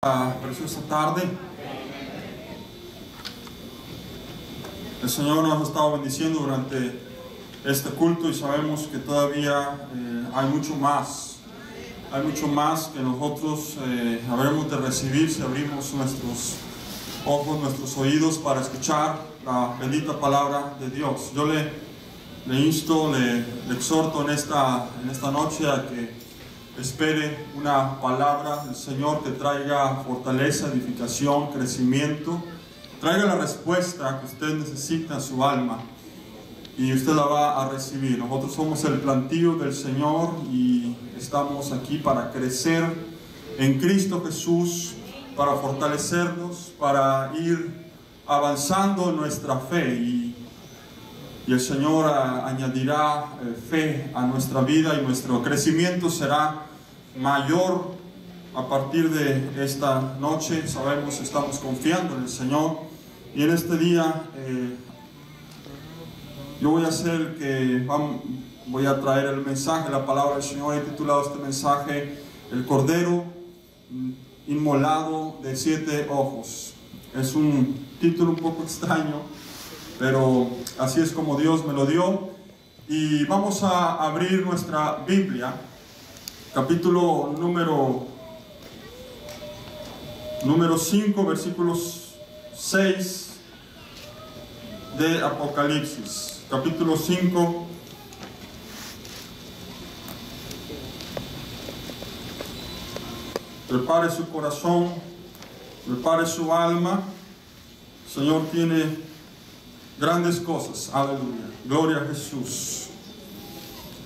Preciosa tarde. El Señor nos ha estado bendiciendo durante este culto y sabemos que todavía hay mucho más que nosotros habremos de recibir si abrimos nuestros ojos, nuestros oídos para escuchar la bendita palabra de Dios. Yo le insto, le exhorto en esta noche a que espere una palabra del Señor que traiga fortaleza, edificación, crecimiento, traiga la respuesta que usted necesita en su alma y usted la va a recibir. Nosotros somos el plantío del Señor y estamos aquí para crecer en Cristo Jesús, para fortalecernos, para ir avanzando en nuestra fe y el Señor añadirá fe a nuestra vida y nuestro crecimiento será mayor a partir de esta noche. Sabemos, estamos confiando en el Señor y en este día yo voy a hacer que voy a traer el mensaje, la palabra del Señor. He titulado este mensaje El Cordero Inmolado de 7 ojos. Es un título un poco extraño, pero así es como Dios me lo dio. Y vamos a abrir nuestra Biblia, capítulo número 5, versículos 6 de Apocalipsis. Capítulo 5, prepare su corazón, prepare su alma. El Señor tiene grandes cosas, aleluya, gloria a Jesús.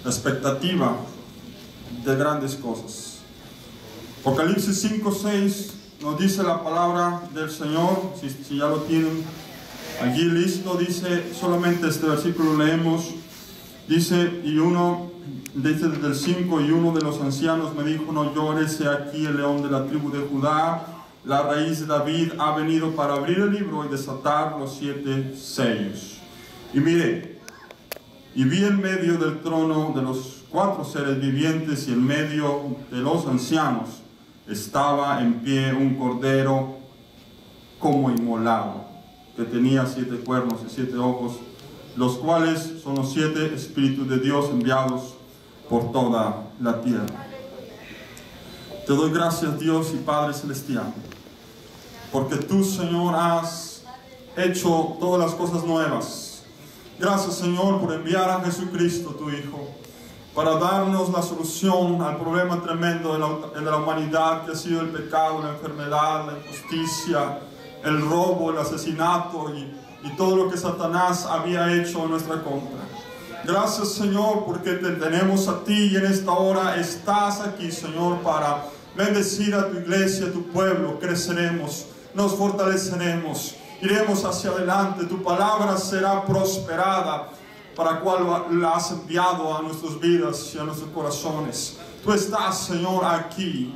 La expectativa de grandes cosas. Apocalipsis 5:6 nos dice la palabra del Señor. Si ya lo tienen allí listo, dice, solamente este versículo leemos. Dice, dice desde el 5, y uno de los ancianos me dijo: no llores, he aquí el león de la tribu de Judá, la raíz de David, ha venido para abrir el libro y desatar los 7 sellos. Y miré, y vi en medio del trono de los 4 seres vivientes y en medio de los ancianos estaba en pie un cordero como inmolado, que tenía 7 cuernos y 7 ojos, los cuales son los 7 espíritus de Dios enviados por toda la tierra. Te doy gracias, Dios y Padre Celestial, porque tú, Señor, has hecho todas las cosas nuevas. Gracias, Señor, por enviar a Jesucristo, tu Hijo, para darnos la solución al problema tremendo de la humanidad, que ha sido el pecado, la enfermedad, la injusticia, el robo, el asesinato y todo lo que Satanás había hecho en nuestra contra. Gracias, Señor, porque te tenemos a ti y en esta hora estás aquí, Señor, para bendecir a tu iglesia, a tu pueblo. Creceremos, nos fortaleceremos, iremos hacia adelante. Tu palabra será prosperada, para cual la has enviado a nuestras vidas y a nuestros corazones. Tú estás, Señor, aquí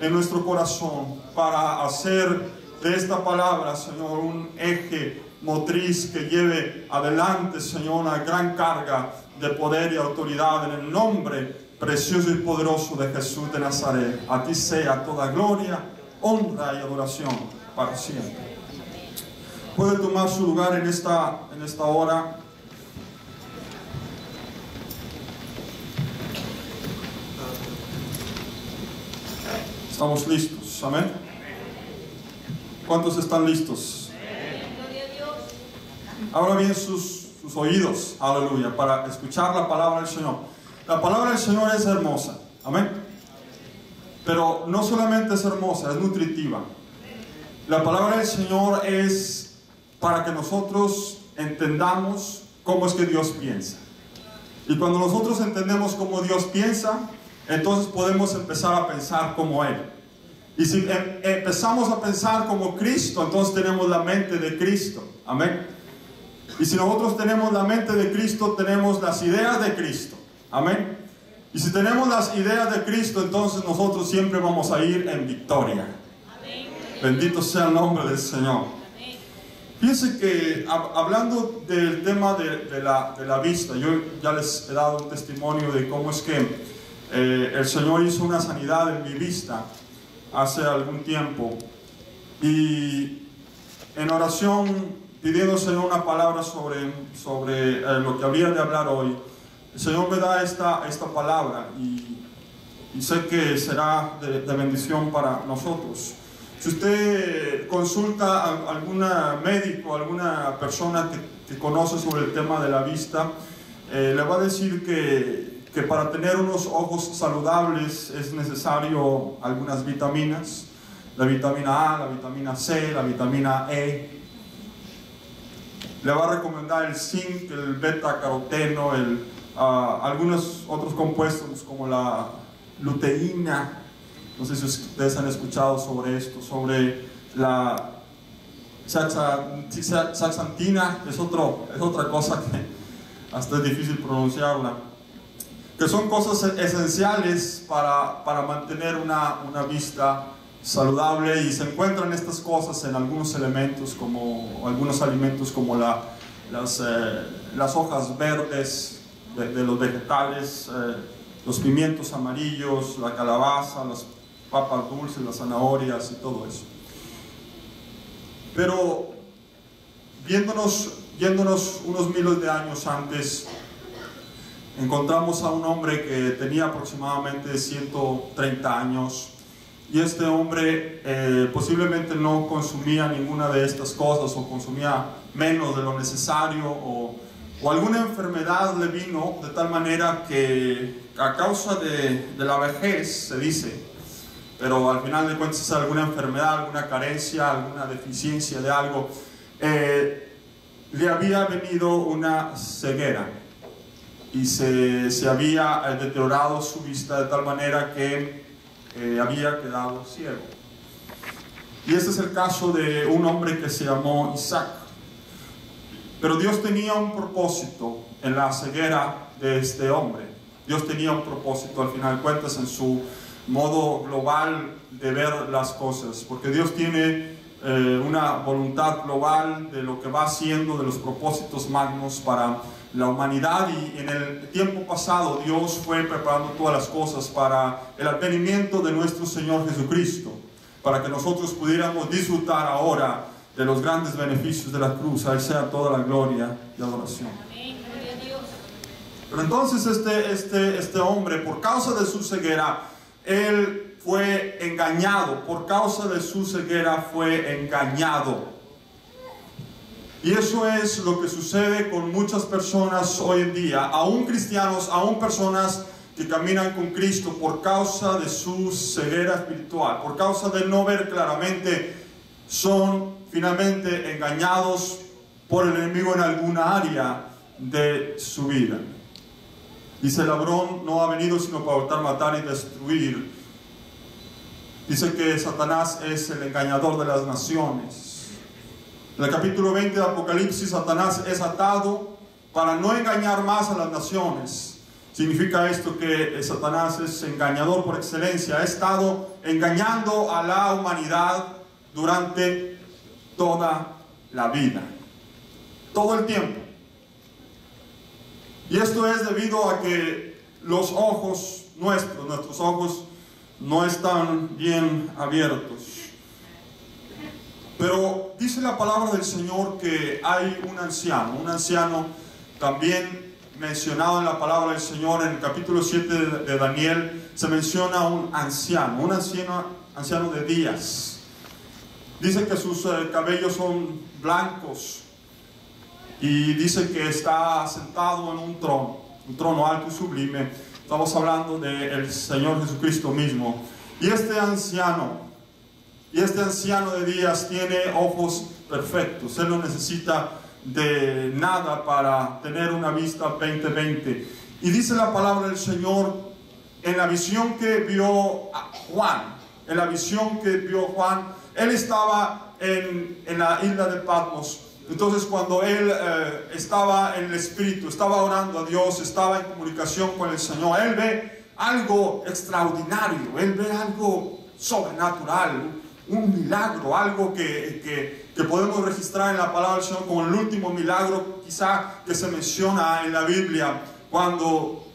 en nuestro corazón para hacer de esta palabra, Señor, un eje motriz que lleve adelante, Señor, una gran carga de poder y autoridad en el nombre precioso y poderoso de Jesús de Nazaret. A ti sea toda gloria, honra y adoración para siempre. Puede tomar su lugar en esta hora. Estamos listos, amén. ¿Cuántos están listos? Abra bien sus oídos, aleluya, para escuchar la palabra del Señor. La palabra del Señor es hermosa, amén. Pero no solamente es hermosa, es nutritiva. La palabra del Señor es para que nosotros entendamos cómo es que Dios piensa. Y cuando nosotros entendemos cómo Dios piensa, entonces podemos empezar a pensar como Él. Y si empezamos a pensar como Cristo, entonces tenemos la mente de Cristo. Amén. Y si nosotros tenemos la mente de Cristo, tenemos las ideas de Cristo. Amén. Y si tenemos las ideas de Cristo, entonces nosotros siempre vamos a ir en victoria. Amén. Bendito sea el nombre del Señor. Amén. Fíjense que hablando del tema de la vista, yo ya les he dado un testimonio de cómo es que el Señor hizo una sanidad en mi vista. hace algún tiempo, y en oración pidiendo al Señor una palabra sobre lo que habría de hablar hoy, el Señor me da esta palabra y sé que será de bendición para nosotros. Si usted consulta a algún médico, alguna persona que conoce sobre el tema de la vista, le va a decir que para tener unos ojos saludables es necesario algunas vitaminas, la vitamina A, la vitamina C, la vitamina E. Le va a recomendar el zinc, el beta-caroteno, algunos otros compuestos como la luteína. No sé si ustedes han escuchado sobre esto, sobre la zeaxantina, es otra cosa que hasta es difícil pronunciarla, que son cosas esenciales para mantener una vista saludable, y se encuentran estas cosas en algunos alimentos como las hojas verdes de los vegetales, los pimientos amarillos, la calabaza, las papas dulces, las zanahorias y todo eso. Pero yéndonos unos miles de años antes, encontramos a un hombre que tenía aproximadamente 130 años, y este hombre posiblemente no consumía ninguna de estas cosas, o consumía menos de lo necesario, o alguna enfermedad le vino de tal manera que a causa de la vejez, se dice, pero al final de cuentas es alguna enfermedad, alguna carencia, alguna deficiencia de algo, le había venido una ceguera, y se había deteriorado su vista de tal manera que había quedado ciego. Y este es el caso de un hombre que se llamó Isaac. Pero Dios tenía un propósito en la ceguera de este hombre. Dios tenía un propósito, al final de cuentas, en su modo global de ver las cosas, porque Dios tiene una voluntad global de lo que va haciendo, de los propósitos magnos para la humanidad. Y en el tiempo pasado Dios fue preparando todas las cosas para el advenimiento de nuestro Señor Jesucristo, para que nosotros pudiéramos disfrutar ahora de los grandes beneficios de la cruz. A Él sea toda la gloria y adoración. Amén, gloria a Dios. Pero entonces este hombre, por causa de su ceguera, él fue engañado. Por causa de su ceguera fue engañado. Y eso es lo que sucede con muchas personas hoy en día, aún cristianos, aún personas que caminan con Cristo, por causa de su ceguera espiritual, por causa de no ver claramente, son finalmente engañados por el enemigo en alguna área de su vida. Dice: el ladrón no ha venido sino para hurtar, matar y destruir. Dice que Satanás es el engañador de las naciones. En el capítulo 20 de Apocalipsis, Satanás es atado para no engañar más a las naciones. Significa esto que Satanás es engañador por excelencia. Ha estado engañando a la humanidad durante toda la vida, todo el tiempo. Y esto es debido a que los ojos nuestros ojos no están bien abiertos. Pero dice la palabra del Señor que hay un anciano también mencionado en la palabra del Señor. En el capítulo 7 de Daniel se menciona un anciano de días. Dice que sus cabellos son blancos, y dice que está sentado en un trono alto y sublime. Estamos hablando del Señor Jesucristo mismo. Y este anciano de días tiene ojos perfectos. Él no necesita de nada para tener una vista 20/20. Y dice la palabra del Señor, en la visión que vio Juan, él estaba en la isla de Patmos. Entonces, cuando él estaba en el Espíritu, estaba orando a Dios, estaba en comunicación con el Señor, él ve algo extraordinario, él ve algo sobrenatural, un milagro, algo que podemos registrar en la palabra del Señor como el último milagro quizá que se menciona en la Biblia, cuando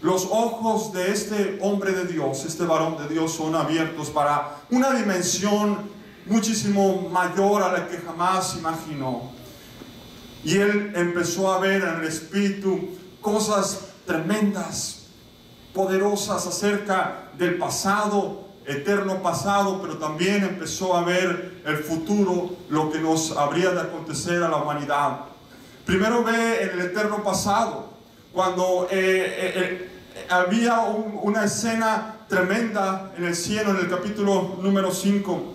los ojos de este hombre de Dios, este varón de Dios, son abiertos para una dimensión muchísimo mayor a la que jamás imaginó. Y él empezó a ver en el Espíritu cosas tremendas, poderosas acerca del pasado, eterno pasado, pero también empezó a ver el futuro, lo que nos habría de acontecer a la humanidad. Primero ve en el eterno pasado, cuando había una escena tremenda en el cielo. En el capítulo número 5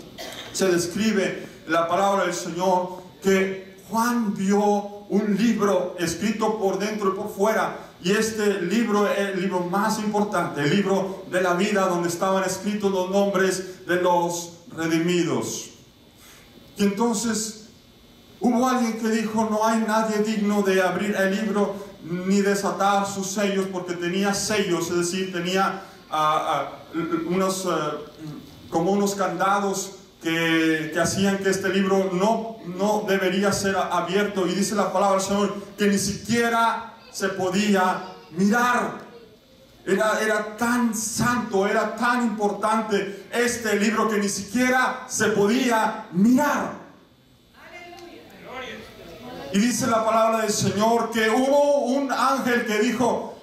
se describe la palabra del Señor, que Juan vio un libro escrito por dentro y por fuera, y este libro es el libro más importante, el libro de la vida, donde estaban escritos los nombres de los redimidos. Y entonces hubo alguien que dijo: no hay nadie digno de abrir el libro ni desatar sus sellos, porque tenía sellos, es decir, tenía como unos candados que hacían que este libro no debería ser abierto. Y dice la palabra del Señor que ni siquiera se podía mirar. Era tan santo, era tan importante este libro, que ni siquiera se podía mirar. Y dice la palabra del Señor que hubo un ángel que dijo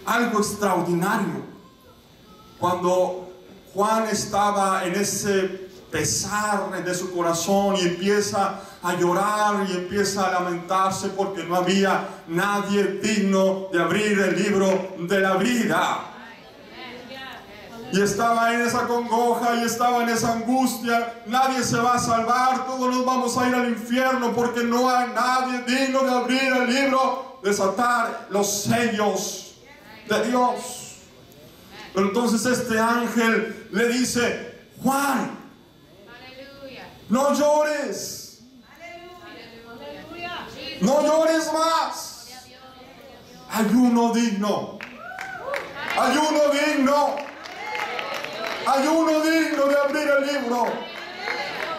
algo extraordinario. Cuando Juan estaba en ese pesar de su corazón y empieza a llorar y empieza a lamentarse porque no había nadie digno de abrir el libro de la vida. Y estaba en esa congoja y estaba en esa angustia. Nadie se va a salvar, todos nos vamos a ir al infierno, porque no hay nadie digno de abrir el libro, desatar los sellos de Dios. Pero entonces este ángel le dice: Juan, no llores, no llores más. Hay uno digno, hay uno digno, hay uno digno de abrir el libro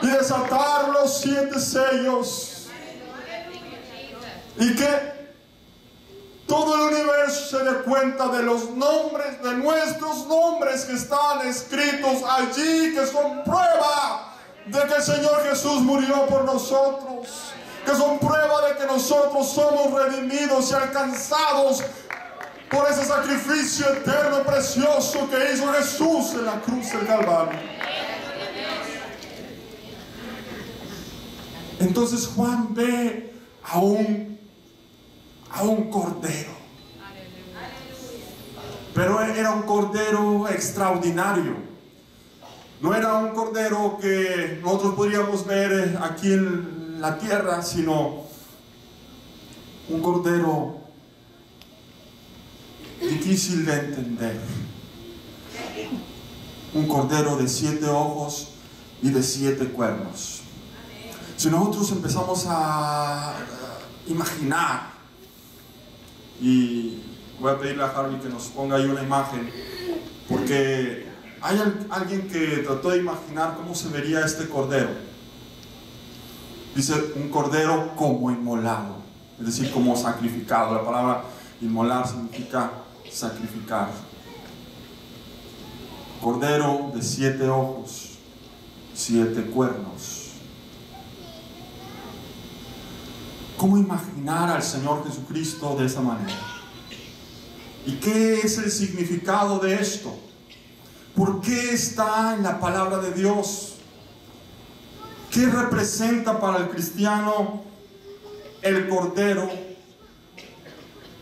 y desatar los 7 sellos, y que todo el universo se dé cuenta de los nombres, de nuestros nombres que están escritos allí, que son prueba de que el Señor Jesús murió por nosotros, que son prueba de que nosotros somos redimidos y alcanzados por ese sacrificio eterno y precioso que hizo Jesús en la cruz del Calvario. Entonces Juan ve a un cordero, pero era un cordero extraordinario. No era un cordero que nosotros podríamos ver aquí en la tierra, sino un cordero difícil de entender. Un cordero de 7 ojos y de 7 cuernos. Si nosotros empezamos a imaginar, y voy a pedirle a Harvey que nos ponga ahí una imagen, porque hay alguien que trató de imaginar cómo se vería este cordero. Dice: un cordero como inmolado, es decir, como sacrificado. La palabra inmolar significa sacrificar. Cordero de 7 ojos, 7 cuernos. ¿Cómo imaginar al Señor Jesucristo de esa manera? ¿Y qué es el significado de esto? ¿Por qué está en la palabra de Dios? ¿Qué representa para el cristiano el cordero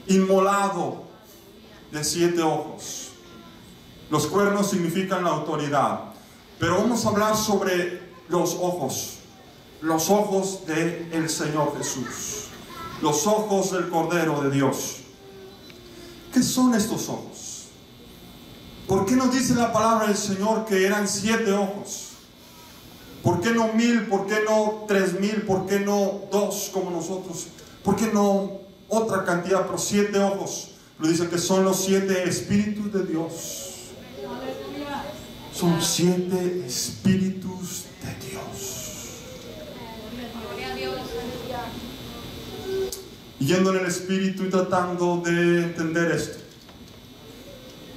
inmolado de 7 ojos? Los cuernos significan la autoridad, pero vamos a hablar sobre los ojos del Señor Jesús, los ojos del Cordero de Dios. ¿Qué son estos ojos? ¿Por qué nos dice la palabra del Señor que eran 7 ojos? ¿Por qué no 1000? ¿Por qué no 3000? ¿Por qué no 2 como nosotros? ¿Por qué no otra cantidad? Pero 7 ojos. Lo dice que son los 7 espíritus de Dios. Son 7 espíritus de Dios. Y yendo en el espíritu y tratando de entender esto,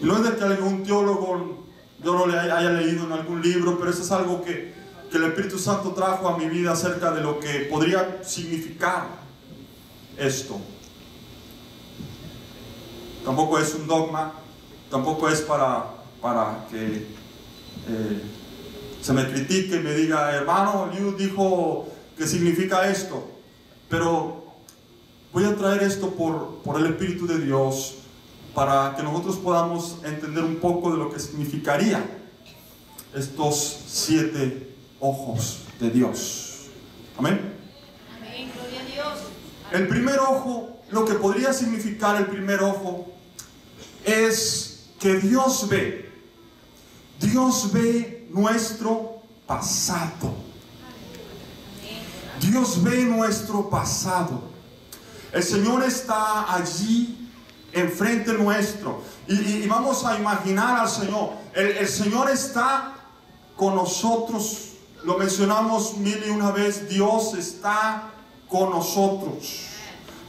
Y no es de que algún teólogo, yo no le haya leído en algún libro, pero eso es algo que el Espíritu Santo trajo a mi vida acerca de lo que podría significar esto. Tampoco es un dogma, tampoco es para que se me critique y me diga, hermano, Liu dijo que significa esto. Pero voy a traer esto por el Espíritu de Dios, para que nosotros podamos entender un poco de lo que significaría estos 7 ojos de Dios. Amén. Amén, gloria a Dios. El primer ojo, lo que podría significar el primer ojo, es que Dios ve. Dios ve nuestro pasado. Dios ve nuestro pasado. El Señor está allí enfrente nuestro. Y vamos a imaginar al Señor. El Señor está con nosotros. Lo mencionamos 1001 vez. Dios está con nosotros.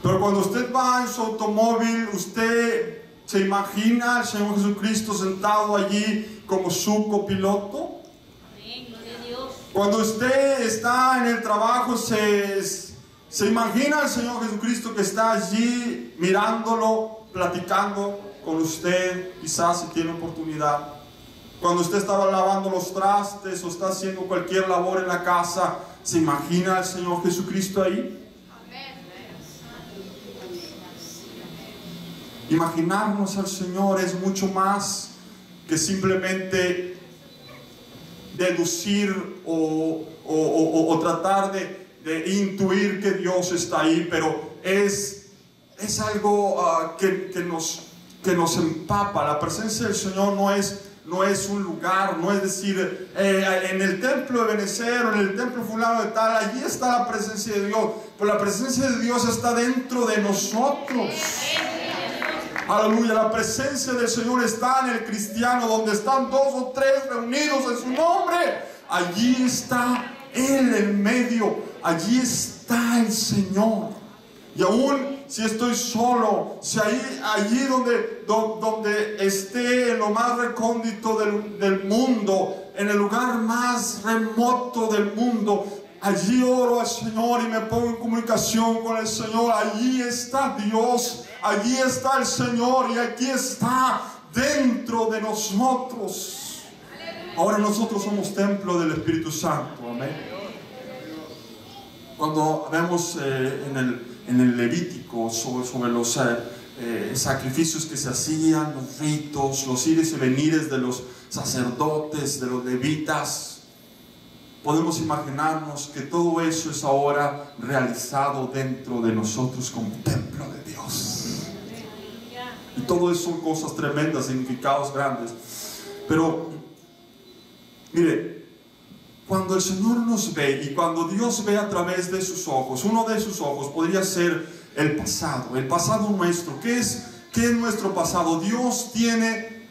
Pero cuando usted va en su automóvil, usted se imagina al Señor Jesucristo sentado allí como su copiloto. Amén, gloria a Dios. Cuando usted está en el trabajo, se imagina al Señor Jesucristo que está allí mirándolo, platicando con usted, quizás si tiene oportunidad. Cuando usted estaba lavando los trastes o está haciendo cualquier labor en la casa, ¿se imagina al Señor Jesucristo ahí? Imaginarnos al Señor es mucho más que simplemente deducir o tratar de intuir que Dios está ahí, pero es algo que nos empapa. La presencia del Señor no es un lugar, no es decir, en el templo de Benecer o en el templo fulano de tal, allí está la presencia de Dios, pero la presencia de Dios está dentro de nosotros. Aleluya, la presencia del Señor está en el cristiano, donde están 2 o 3 reunidos en su nombre. Allí está Él en medio, allí está el Señor. Y aún si estoy solo, si allí donde esté en lo más recóndito del mundo, en el lugar más remoto del mundo, allí oro al Señor y me pongo en comunicación con el Señor. Allí está Dios, allí está el Señor y aquí está dentro de nosotros. Ahora nosotros somos templo del Espíritu Santo. Amén. Cuando vemos en el Levítico sobre los sacrificios que se hacían, los ritos, los ires y venires de los sacerdotes, de los levitas, podemos imaginarnos que todo eso es ahora realizado dentro de nosotros como templo de Dios. Y todo eso son cosas tremendas, significados grandes. Pero, mire, cuando el Señor nos ve y cuando Dios ve a través de sus ojos, uno de sus ojos podría ser el pasado nuestro. ¿Qué es nuestro pasado? Dios tiene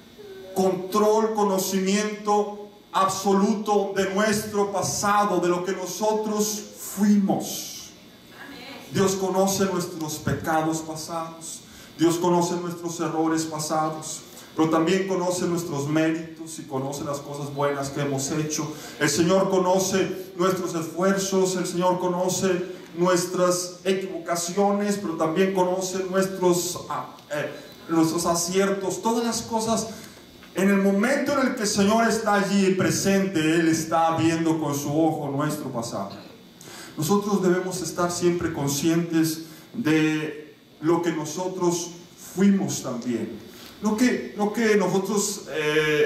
control, conocimiento absoluto de nuestro pasado, de lo que nosotros fuimos. Dios conoce nuestros pecados pasados, Dios conoce nuestros errores pasados, pero también conoce nuestros méritos y conoce las cosas buenas que hemos hecho. El Señor conoce nuestros esfuerzos, el Señor conoce nuestras equivocaciones, pero también conoce nuestros aciertos, todas las cosas. En el momento en el que el Señor está allí presente, Él está viendo con su ojo nuestro pasado. Nosotros debemos estar siempre conscientes de lo que nosotros fuimos también. No que nosotros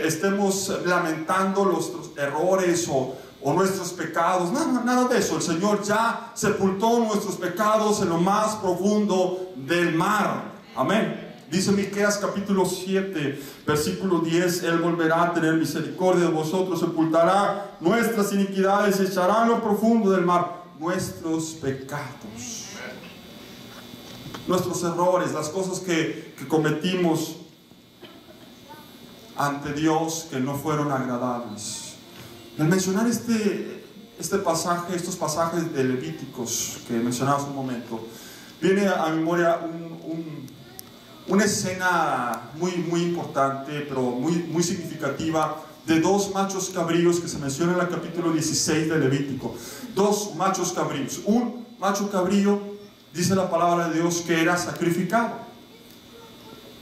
estemos lamentando nuestros errores o nuestros pecados, nada de eso. El Señor ya sepultó nuestros pecados en lo más profundo del mar. Amén. Dice Miqueas capítulo 7, versículo 10, Él volverá a tener misericordia de vosotros, sepultará nuestras iniquidades y echará en lo profundo del mar nuestros pecados, nuestros errores, las cosas que cometimos ante Dios que no fueron agradables. Al mencionar este pasaje, estos pasajes de Levíticos que mencionamos un momento, viene a mi memoria una escena muy importante, pero muy significativa, de dos machos cabríos que se menciona en el capítulo 16 de Levítico. Dos machos cabríos. Un macho cabrío, dice la palabra de Dios, que era sacrificado.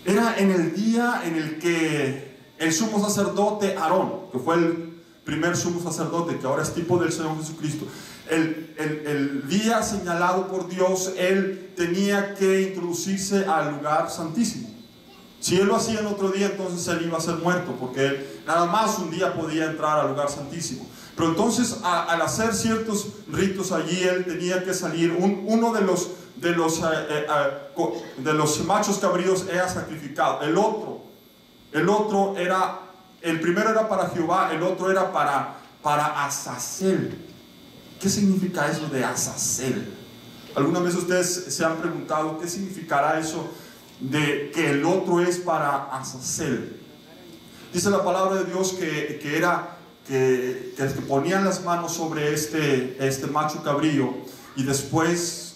Era en el día en el que el sumo sacerdote Aarón, que fue el primer sumo sacerdote, que ahora es tipo del Señor Jesucristo, el día señalado por Dios, él tenía que introducirse al lugar santísimo. Si él lo hacía en otro día, entonces él iba a ser muerto, porque él nada más un día podía entrar al lugar santísimo. Pero entonces al hacer ciertos ritos allí, él tenía que salir. Uno de los machos cabríos era sacrificado. El primero era para Jehová, el otro era para Azazel. ¿Qué significa eso de Azazel? ¿Alguna vez ustedes se han preguntado qué significará eso de que el otro es para Azazel? Dice la palabra de Dios que ponían las manos sobre este macho cabrío y después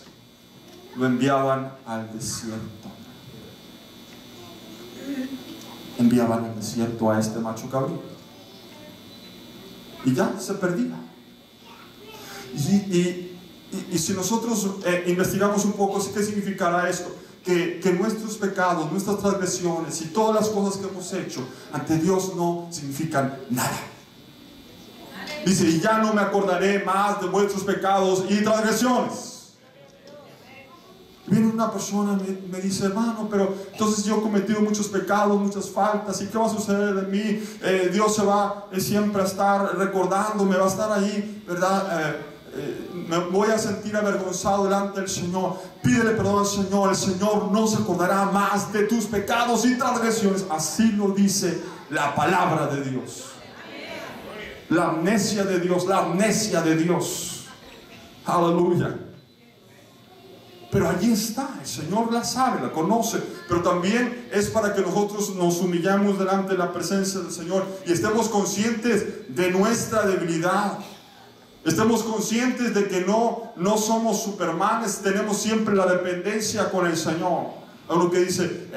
lo enviaban al desierto. Enviaban al desierto a este macho cabrío y ya se perdía. Y si nosotros investigamos un poco, ¿qué significará esto? Que nuestros pecados, nuestras transgresiones y todas las cosas que hemos hecho ante Dios no significan nada. Dice, y ya no me acordaré más de vuestros pecados y transgresiones. Viene una persona y me dice, hermano, pero entonces yo he cometido muchos pecados, muchas faltas, ¿y qué va a suceder de mí? Dios se va siempre a estar recordándome, va a estar ahí, ¿verdad? Me voy a sentir avergonzado delante del Señor. Pídele perdón al Señor, el Señor no se acordará más de tus pecados y transgresiones. Así lo dice la palabra de Dios. La amnesia de Dios, la amnesia de Dios. Aleluya. Pero allí está, el Señor la sabe, la conoce, pero también es para que nosotros nos humillamos delante de la presencia del Señor y estemos conscientes de nuestra debilidad. Estemos conscientes de que no somos supermanes, tenemos siempre la dependencia con el Señor. Uno que dice,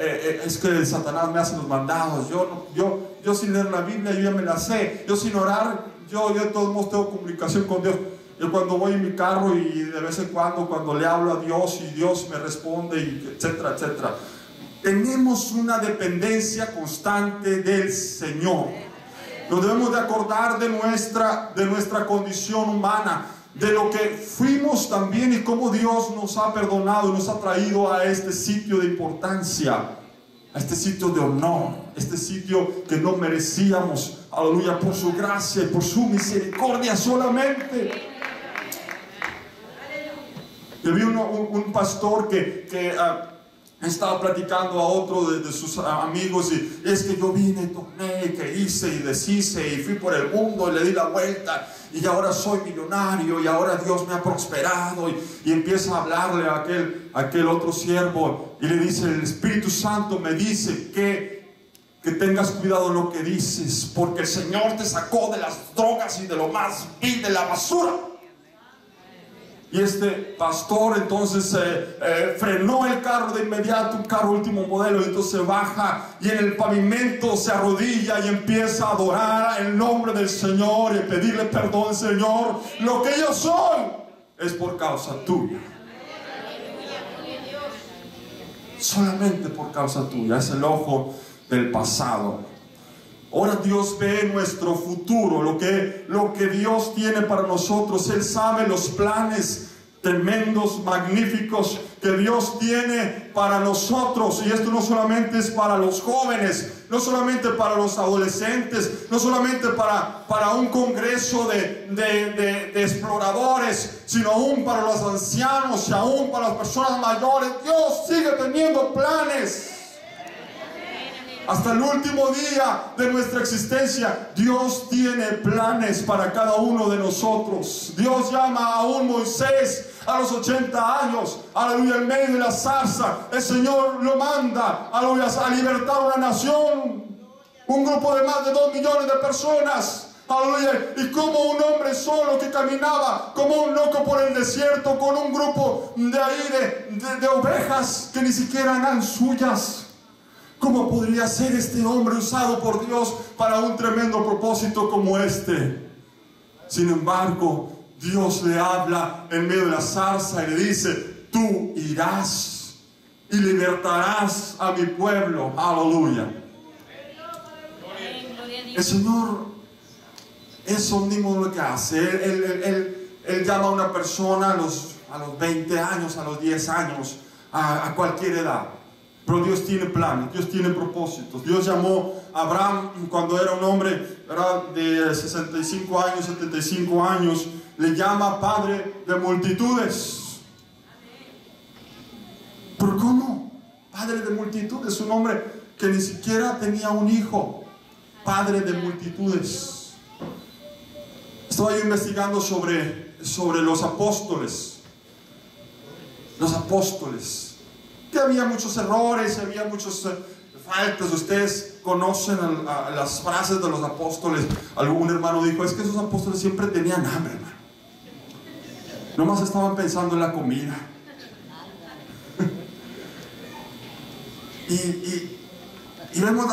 es que Satanás me hace los mandados, yo sin leer la Biblia, yo ya me la sé, yo sin orar, yo de todos modos tengo comunicación con Dios. Yo cuando voy en mi carro y de vez en cuando le hablo a Dios y Dios me responde, y etcétera, etcétera. Tenemos una dependencia constante del Señor. Nos debemos de acordar de nuestra condición humana, de lo que fuimos también y cómo Dios nos ha perdonado y nos ha traído a este sitio de importancia, a este sitio de honor, este sitio que no merecíamos, aleluya, por su gracia y por su misericordia solamente. Yo vi un pastor que estaba platicando a otro de sus amigos y es que yo vine, tomé, que hice y deshice y fui por el mundo y le di la vuelta y ahora soy millonario y ahora Dios me ha prosperado y empieza a hablarle a aquel otro siervo y le dice, el Espíritu Santo me dice que tengas cuidado en lo que dices, porque el Señor te sacó de las drogas y de lo más vil, de la basura. Y este pastor entonces frenó el carro de inmediato, un carro último modelo, y entonces se baja y en el pavimento se arrodilla y empieza a adorar el nombre del Señor y pedirle perdón, Señor, lo que yo soy es por causa tuya. Solamente por causa tuya, es el ojo del pasado. Ahora Dios ve nuestro futuro, lo que Dios tiene para nosotros. Él sabe los planes tremendos, magníficos que Dios tiene para nosotros. Y esto no solamente es para los jóvenes, no solamente para los adolescentes, no solamente para un congreso de exploradores, sino aún para los ancianos y aún para las personas mayores. Dios sigue teniendo planes. Hasta el último día de nuestra existencia, Dios tiene planes para cada uno de nosotros. Dios llama a un Moisés a los 80 años, aleluya, en medio de la zarza. El Señor lo manda, aleluya, a libertar una nación, un grupo de más de 2 millones de personas. Aleluya. Y como un hombre solo que caminaba como un loco por el desierto con un grupo de ovejas que ni siquiera eran suyas. ¿Cómo podría ser este hombre usado por Dios para un tremendo propósito como este? Sin embargo, Dios le habla en medio de la zarza y le dice: tú irás y libertarás a mi pueblo. Aleluya. El Señor es omnímodo lo que hace. Él llama a una persona a los 20 años, a los 10 años, a cualquier edad. Pero Dios tiene planes, Dios tiene propósitos. Dios llamó a Abraham cuando era un hombre, ¿verdad?, de 65 años, 75 años. Le llama padre de multitudes. ¿Pero cómo? Padre de multitudes, un hombre que ni siquiera tenía un hijo. Padre de multitudes. Estaba yo investigando sobre los apóstoles. Los apóstoles. Que había muchos errores, había muchas faltas. Ustedes conocen las frases de los apóstoles. Algún hermano dijo: es que esos apóstoles siempre tenían hambre, hermano. Nomás estaban pensando en la comida. y vemos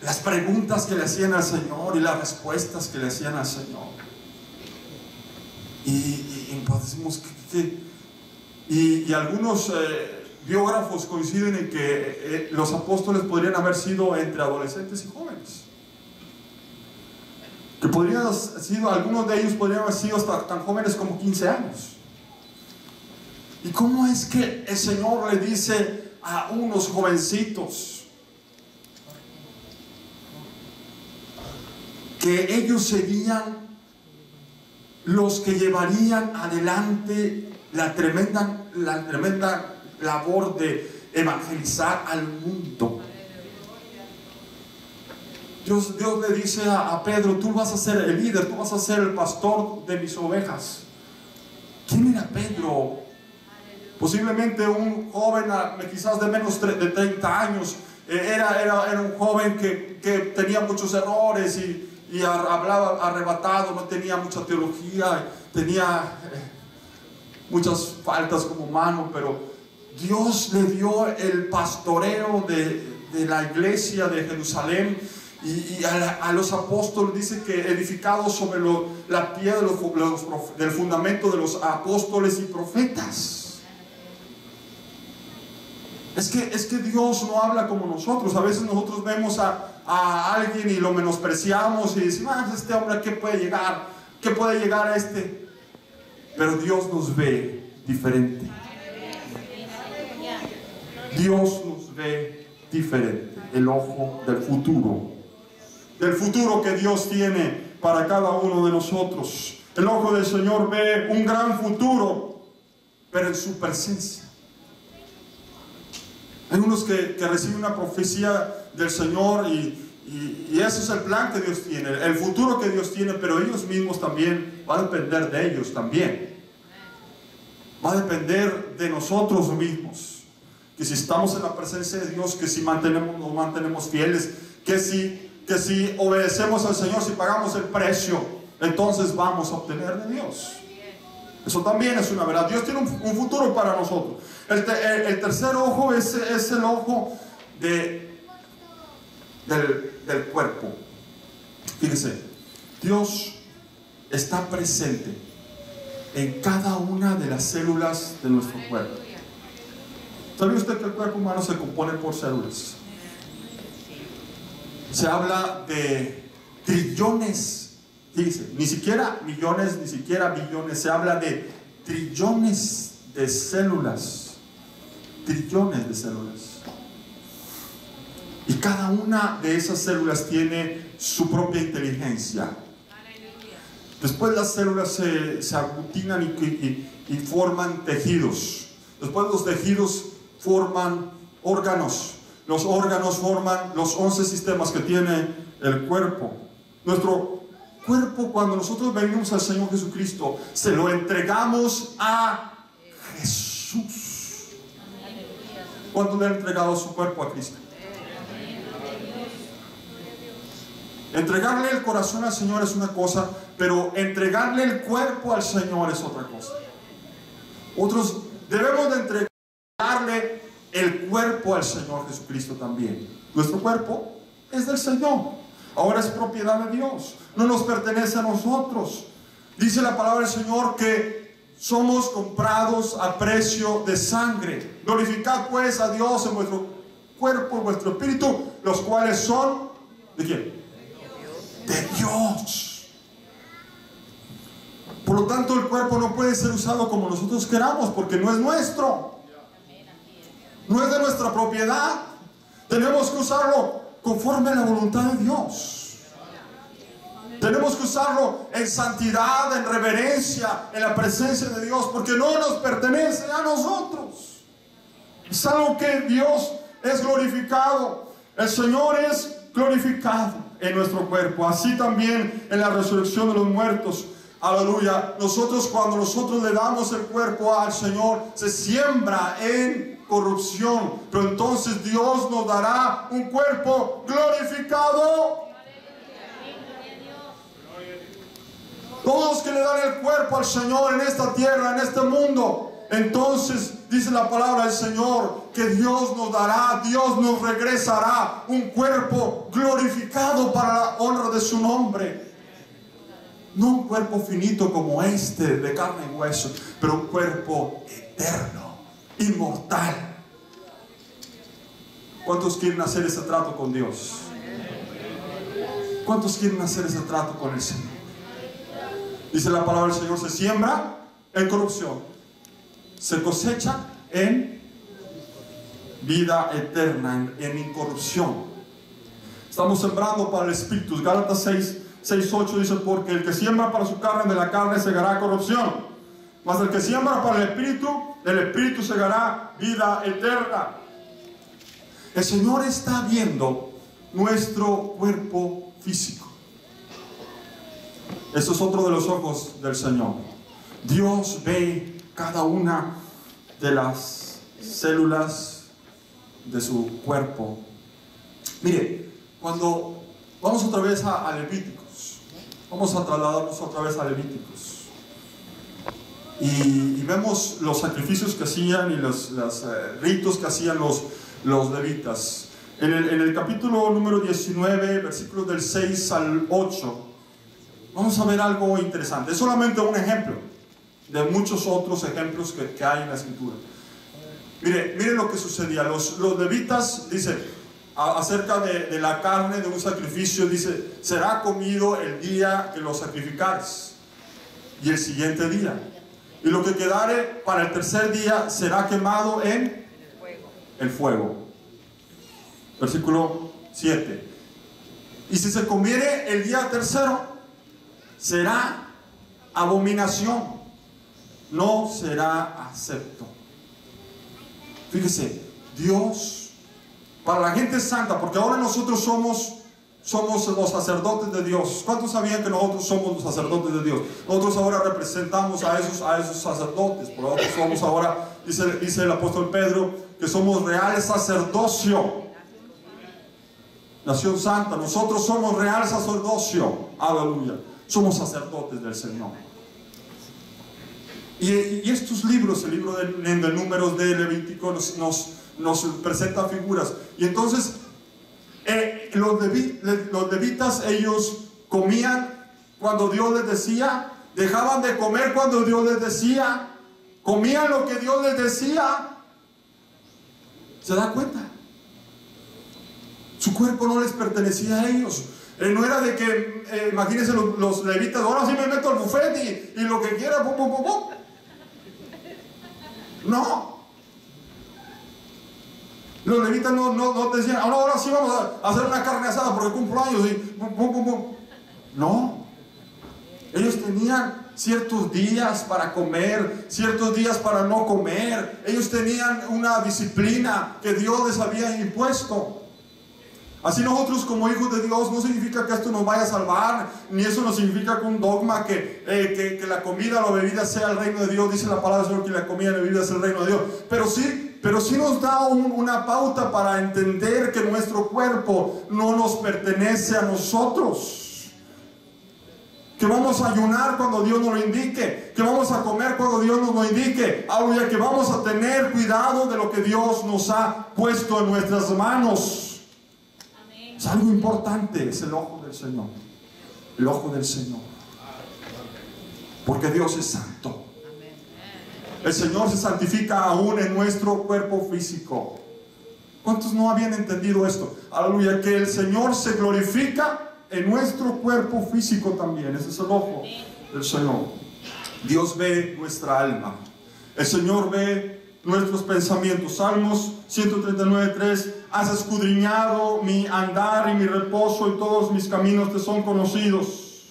las preguntas que le hacían al Señor y las respuestas que le hacían al Señor. Y pues decimos y algunos biógrafos coinciden en que los apóstoles podrían haber sido entre adolescentes y jóvenes. Que algunos de ellos podrían haber sido hasta tan jóvenes como 15 años. ¿Y cómo es que el Señor le dice a unos jovencitos que ellos serían los que llevarían adelante la tremenda labor de evangelizar al mundo? Dios le dice a Pedro: tú vas a ser el líder, tú vas a ser el pastor de mis ovejas. ¿Quién era Pedro? Posiblemente un joven quizás de menos de 30 años. Era un joven que tenía muchos errores y hablaba arrebatado, no tenía mucha teología, tenía muchas faltas como humano, pero Dios le dio el pastoreo de la iglesia de Jerusalén. Y a los apóstoles dice que edificados sobre la piedra del fundamento de los apóstoles y profetas. Es que Dios no habla como nosotros. A veces nosotros vemos a alguien y lo menospreciamos y decimos: este hombre, ¿qué puede llegar? ¿Qué puede llegar a este? Pero Dios nos ve diferente. Dios nos ve diferente. El ojo del futuro. Del futuro que Dios tiene para cada uno de nosotros. El ojo del Señor ve un gran futuro, pero en su presencia. Hay unos que reciben una profecía del Señor y ese es el plan que Dios tiene, el futuro que Dios tiene, pero ellos mismos también, va a depender de ellos también. Va a depender de nosotros mismos. Que si estamos en la presencia de Dios, que si nos mantenemos fieles, que si obedecemos al Señor, si pagamos el precio, entonces vamos a obtener de Dios. Eso también es una verdad. Dios tiene un futuro para nosotros. El tercer ojo es el ojo del cuerpo. Fíjese, Dios está presente en cada una de las células de nuestro cuerpo. ¿Sabe usted que el cuerpo humano se compone por células? Se habla de trillones, fíjese, ni siquiera millones, ni siquiera billones, se habla de trillones de células. Trillones de células. Y cada una de esas células tiene su propia inteligencia. Después las células se aglutinan y forman tejidos. Después los tejidos forman órganos. Los órganos forman los 11 sistemas que tiene el cuerpo. Nuestro cuerpo, cuando nosotros venimos al Señor Jesucristo, se lo entregamos a Jesús. ¿Cuánto le han entregado su cuerpo a Cristo? Entregarle el corazón al Señor es una cosa, pero entregarle el cuerpo al Señor es otra cosa. Otros debemos de entregarle el cuerpo al Señor Jesucristo también. Nuestro cuerpo es del Señor. Ahora es propiedad de Dios. No nos pertenece a nosotros. Dice la palabra del Señor que somos comprados a precio de sangre. Glorificad pues a Dios en vuestro cuerpo, en vuestro espíritu, los cuales son, ¿de quién? De Dios. Por lo tanto, el cuerpo no puede ser usado como nosotros queramos, porque no es nuestro. No es de nuestra propiedad. Tenemos que usarlo conforme a la voluntad de Dios. Tenemos que usarlo en santidad, en reverencia, en la presencia de Dios, porque no nos pertenece a nosotros. Es algo que Dios es glorificado. El Señor es glorificado en nuestro cuerpo. Así también en la resurrección de los muertos. Aleluya. Cuando nosotros le damos el cuerpo al Señor, se siembra en corrupción, pero entonces Dios nos dará un cuerpo glorificado. Todos los que le dan el cuerpo al Señor en esta tierra, en este mundo, entonces dice la palabra del Señor que Dios nos dará, Dios nos regresará un cuerpo glorificado para la honra de su nombre. No un cuerpo finito como este, de carne y hueso, pero un cuerpo eterno, inmortal. ¿Cuántos quieren hacer ese trato con Dios? ¿Cuántos quieren hacer ese trato con el Señor? Dice la palabra del Señor, se siembra en corrupción, se cosecha en vida eterna, en incorrupción. Estamos sembrando para el Espíritu. Gálatas 6:8 dice, porque el que siembra para su carne, de la carne segará corrupción, mas el que siembra para el Espíritu, del Espíritu segará vida eterna. El Señor está viendo nuestro cuerpo físico. Eso es otro de los ojos del Señor. Dios ve cada una de las células de su cuerpo. Mire, cuando vamos otra vez a Levíticos, vamos a trasladarnos otra vez a Levíticos, y vemos los sacrificios que hacían y los ritos que hacían los levitas. En el capítulo número 19, versículos del 6 al 8, vamos a ver algo interesante. Es solamente un ejemplo de muchos otros ejemplos que hay en la Escritura. Mire lo que sucedía. Los levitas, dice, acerca de la carne de un sacrificio, dice, será comido el día que lo sacrificares y el siguiente día. Y lo que quedare para el tercer día será quemado en el fuego. Versículo 7. Y si se comiere el día tercero, será abominación, no será acepto. Fíjese, Dios, para la gente santa, porque ahora nosotros somos los sacerdotes de Dios. ¿Cuántos sabían que nosotros somos los sacerdotes de Dios? Nosotros ahora representamos a esos sacerdotes. Por nosotros somos ahora, dice el apóstol Pedro, que somos real sacerdocio, nación santa. Nosotros somos real sacerdocio. Aleluya. Somos sacerdotes del Señor. Y estos libros, el libro de Números, de Levítico, nos presenta figuras. Y entonces los levitas, ellos comían cuando Dios les decía, dejaban de comer cuando Dios les decía, comían lo que Dios les decía. ¿Se da cuenta? Su cuerpo no les pertenecía a ellos. No era de que, imagínense los levitas, ahora sí me meto al buffet y lo que quiera, pum, pum, pum, pum. No. Los levitas no decían, ahora sí vamos a hacer una carne asada porque cumplo años y pum, pum, pum, pum. No. Ellos tenían ciertos días para comer, ciertos días para no comer. Ellos tenían una disciplina que Dios les había impuesto. Así nosotros como hijos de Dios, no significa que esto nos vaya a salvar, ni eso no significa que un dogma que la comida o la bebida sea el reino de Dios. Dice la palabra del Señor que la comida y la bebida es el reino de Dios. Pero sí nos da una pauta para entender que nuestro cuerpo no nos pertenece a nosotros. que vamos a ayunar cuando Dios nos lo indique, que vamos a comer cuando Dios nos lo indique, aleluya, que vamos a tener cuidado de lo que Dios nos ha puesto en nuestras manos. Amén. Es algo importante, es el ojo del Señor, el ojo del Señor, porque Dios es santo. El Señor se santifica aún en nuestro cuerpo físico. ¿Cuántos no habían entendido esto? Aleluya, que el Señor se glorifica en nuestro cuerpo físico también. Ese es el ojo del Señor. Dios ve nuestra alma. El Señor ve nuestros pensamientos. Salmos 139:3: has escudriñado mi andar y mi reposo, y todos mis caminos te son conocidos.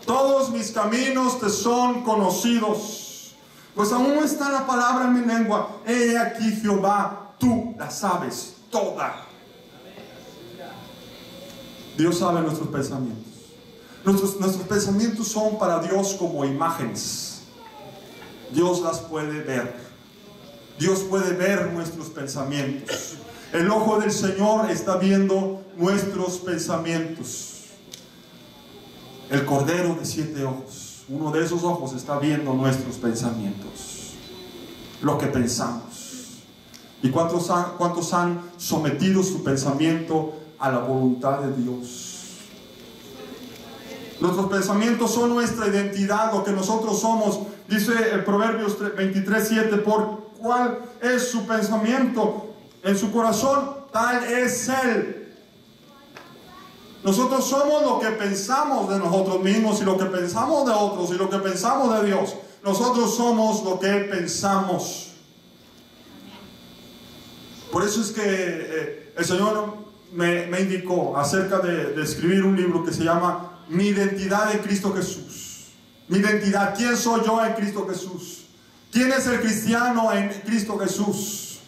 Todos mis caminos te son conocidos. Pues aún no está la palabra en mi lengua. He aquí, Jehová, tú la sabes toda. Dios sabe nuestros pensamientos. Nuestros pensamientos son para Dios como imágenes. Dios las puede ver. Dios puede ver nuestros pensamientos. El ojo del Señor está viendo nuestros pensamientos. El Cordero de 7 ojos, uno de esos ojos está viendo nuestros pensamientos, lo que pensamos. ¿Y cuántos han sometido su pensamiento a la voluntad de Dios? Nuestros pensamientos son nuestra identidad, lo que nosotros somos. Dice el Proverbios 23:7: por cuál es su pensamiento en su corazón, tal es él. Nosotros somos lo que pensamos de nosotros mismos, y lo que pensamos de otros, y lo que pensamos de Dios. Nosotros somos lo que pensamos. Por eso es que el Señor me indicó acerca de escribir un libro que se llama Mi identidad en Cristo Jesús. Mi identidad, ¿quién soy yo en Cristo Jesús? ¿Quién es el cristiano en Cristo Jesús?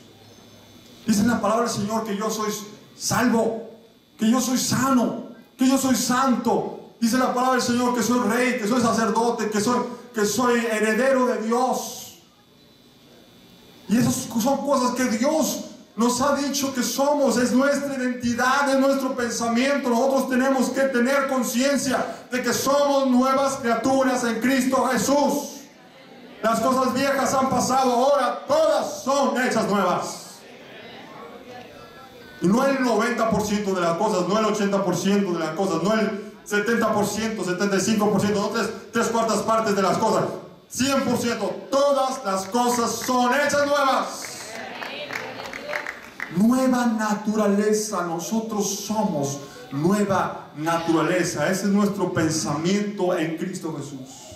Dice en la palabra del Señor que yo soy salvo, que yo soy sano, que yo soy santo. Dice la palabra del Señor que soy rey, que soy sacerdote, que soy heredero de Dios. Y esas son cosas que Dios nos ha dicho que somos. Es nuestra identidad, es nuestro pensamiento. Nosotros tenemos que tener conciencia de que somos nuevas criaturas en Cristo Jesús. Las cosas viejas han pasado, ahora todas son hechas nuevas. Y no el 90% de las cosas, no el 80% de las cosas, no el 70%, 75%, no tres cuartas partes de las cosas. 100%, todas las cosas son hechas nuevas. Nueva naturaleza, nosotros somos nueva naturaleza. Ese es nuestro pensamiento en Cristo Jesús.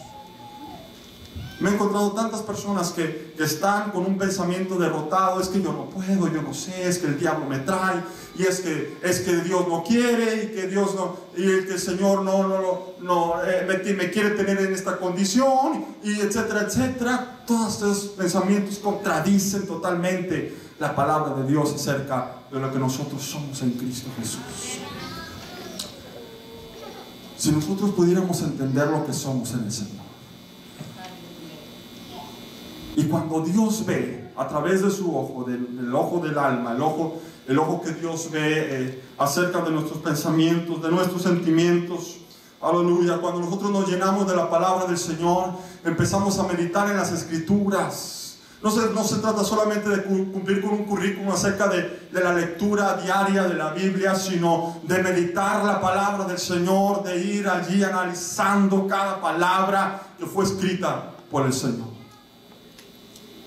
Me he encontrado tantas personas que están con un pensamiento derrotado. Es que yo no puedo, yo no sé, es que el diablo me trae, y es que Dios no quiere, y que Dios no, y que el Señor me quiere tener en esta condición, y etcétera, etcétera. Todos estos pensamientos contradicen totalmente la palabra de Dios acerca de lo que nosotros somos en Cristo Jesús. Si nosotros pudiéramos entender lo que somos en el Señor, y cuando Dios ve a través de su ojo, del ojo del alma, el ojo que Dios ve acerca de nuestros pensamientos, de nuestros sentimientos, aleluya, cuando nosotros nos llenamos de la palabra del Señor, empezamos a meditar en las Escrituras. No se trata solamente de cumplir con un currículum acerca de la lectura diaria de la Biblia, sino de meditar la palabra del Señor, de ir allí analizando cada palabra que fue escrita por el Señor.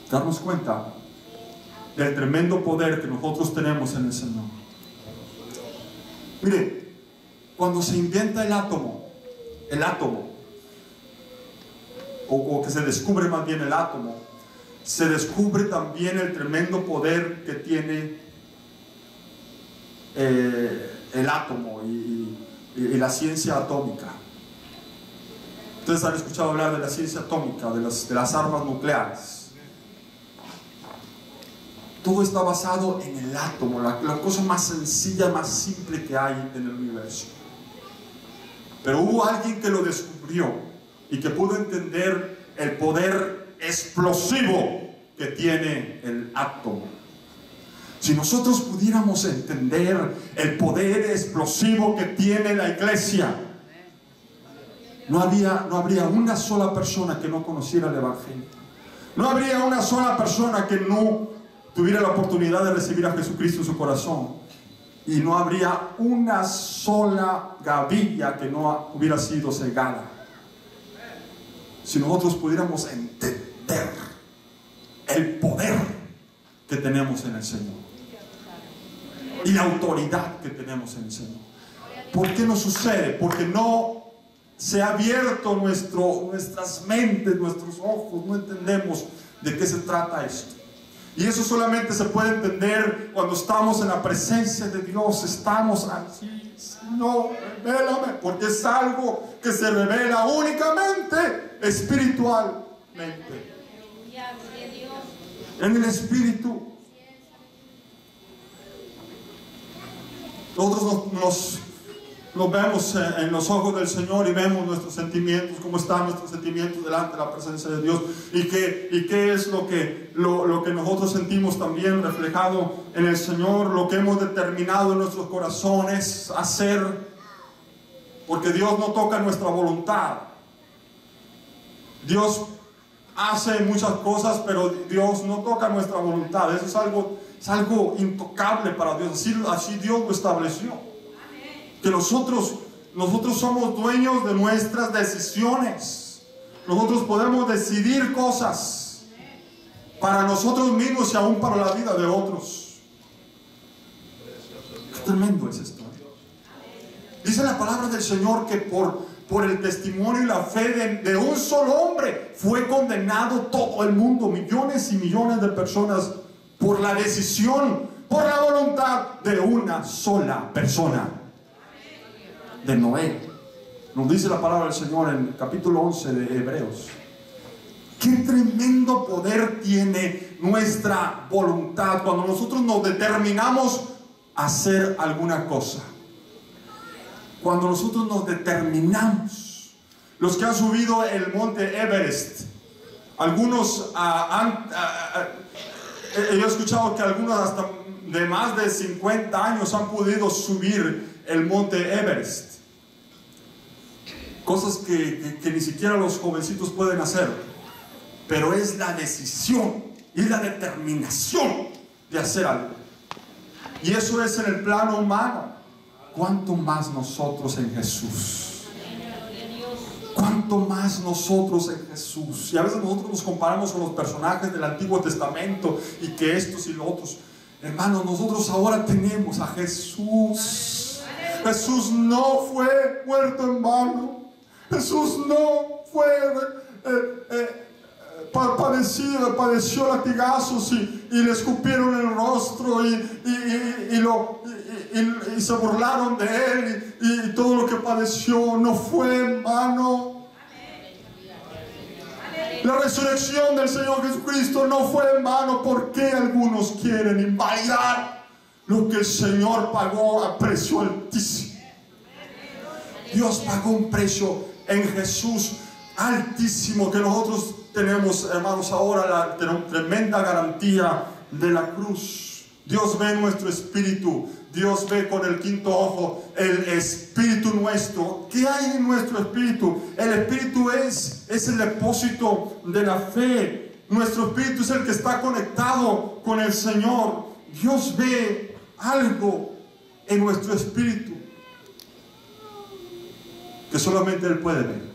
Darnos cuenta del tremendo poder que nosotros tenemos en el Señor. Mire, cuando se inventa el átomo, o que se descubre más bien el átomo, se descubre también el tremendo poder que tiene el átomo y la ciencia atómica. Ustedes han escuchado hablar de la ciencia atómica, de las armas nucleares. Todo está basado en el átomo, la cosa más sencilla, más simple que hay en el universo. Pero hubo alguien que lo descubrió y que pudo entender el poder explosivo que tiene el átomo. Si nosotros pudiéramos entender el poder explosivo que tiene la iglesia, No habría una sola persona que no conociera el Evangelio. No habría una sola persona que no tuviera la oportunidad de recibir a Jesucristo en su corazón. Y no habría una sola gavilla que no hubiera sido cegada. Si nosotros pudiéramos entender el poder que tenemos en el Señor y la autoridad que tenemos en el Señor. ¿Por qué no sucede? Porque no se ha abierto nuestras mentes, nuestros ojos. No entendemos de qué se trata esto. Y eso solamente se puede entender cuando estamos en la presencia de Dios. Estamos así, Señor, revélame, porque es algo que se revela únicamente espiritualmente. En el Espíritu. Nosotros nos vemos en los ojos del Señor y vemos nuestros sentimientos, cómo están nuestros sentimientos delante de la presencia de Dios, y qué es lo que nosotros sentimos también reflejado en el Señor, lo que hemos determinado en nuestros corazones hacer, porque Dios no toca nuestra voluntad. Dios hace muchas cosas, pero Dios no toca nuestra voluntad. Eso es algo intocable para Dios. Así Dios lo estableció. Que nosotros somos dueños de nuestras decisiones. Nosotros podemos decidir cosas para nosotros mismos y aún para la vida de otros. Qué tremendo es esto. Dice la palabra del Señor que por el testimonio y la fe de un solo hombre fue condenado todo el mundo, millones y millones de personas, por la decisión, por la voluntad de una sola persona, de Noé. Nos dice la palabra del Señor en el capítulo 11 de Hebreos. Qué tremendo poder tiene nuestra voluntad cuando nosotros nos determinamos a hacer alguna cosa. Cuando nosotros nos determinamos. Los que han subido el monte Everest, algunos yo he escuchado que algunos hasta de más de 50 años han podido subir el monte Everest. Cosas que ni siquiera los jovencitos pueden hacer. Pero es la decisión, es la determinación de hacer algo. Y eso es en el plano humano. ¿Cuánto más nosotros en Jesús? ¿Cuánto más nosotros en Jesús? Y a veces nosotros nos comparamos con los personajes del Antiguo Testamento y que estos y los otros. Hermanos, nosotros ahora tenemos a Jesús. Jesús no fue muerto en vano. Jesús no fue padeció latigazos y le escupieron en el rostro y se burlaron de él y todo lo que padeció no fue en vano. La resurrección del Señor Jesucristo no fue en vano. ¿Por qué algunos quieren invalidar lo que el Señor pagó a precio altísimo? Dios pagó un precio en Jesús altísimo que nosotros tenemos, hermanos, ahora la tremenda garantía de la cruz. Dios ve nuestro espíritu. Dios ve con el quinto ojo el espíritu nuestro. ¿Qué hay en nuestro espíritu? El espíritu es el depósito de la fe. Nuestro espíritu es el que está conectado con el Señor. Dios ve algo en nuestro espíritu que solamente Él puede ver.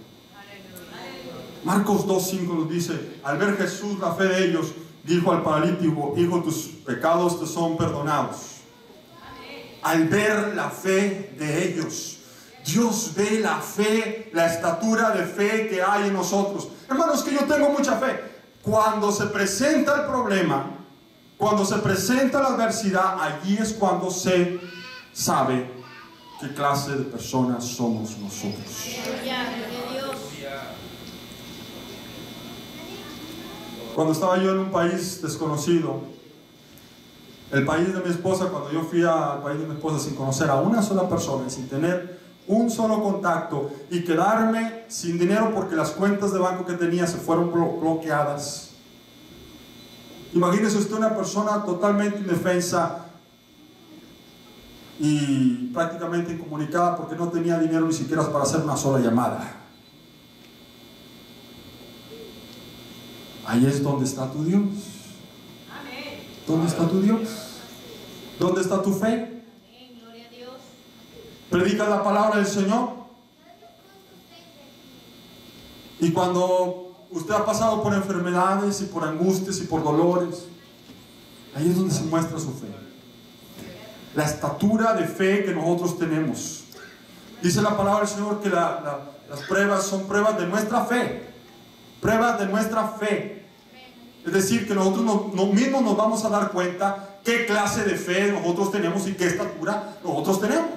Marcos 2:5 nos dice: al ver Jesús la fe de ellos, dijo al paralítico: hijo, tus pecados te son perdonados. Al ver la fe de ellos, Dios ve la fe, la estatura de fe que hay en nosotros. Hermanos, que yo tengo mucha fe. Cuando se presenta el problema, cuando se presenta la adversidad, allí es cuando se sabe qué clase de personas somos nosotros. Cuando estaba yo en un país desconocido, el país de mi esposa, cuando yo fui al país de mi esposa sin conocer a una sola persona, sin tener un solo contacto y quedarme sin dinero porque las cuentas de banco que tenía se fueron bloqueadas. Imagínese usted una persona totalmente indefensa y prácticamente incomunicada porque no tenía dinero ni siquiera para hacer una sola llamada. ahí es donde está tu Dios. ¿Dónde está tu Dios? ¿Dónde está tu fe? Amén, gloria a Dios. Predica la palabra del Señor. Y cuando usted ha pasado por enfermedades y por angustias y por dolores, ahí es donde se muestra su fe. La estatura de fe que nosotros tenemos. Dice la palabra del Señor que las pruebas son pruebas de nuestra fe. Pruebas de nuestra fe. Es decir, que nosotros mismos nos vamos a dar cuenta qué clase de fe nosotros tenemos y qué estatura nosotros tenemos.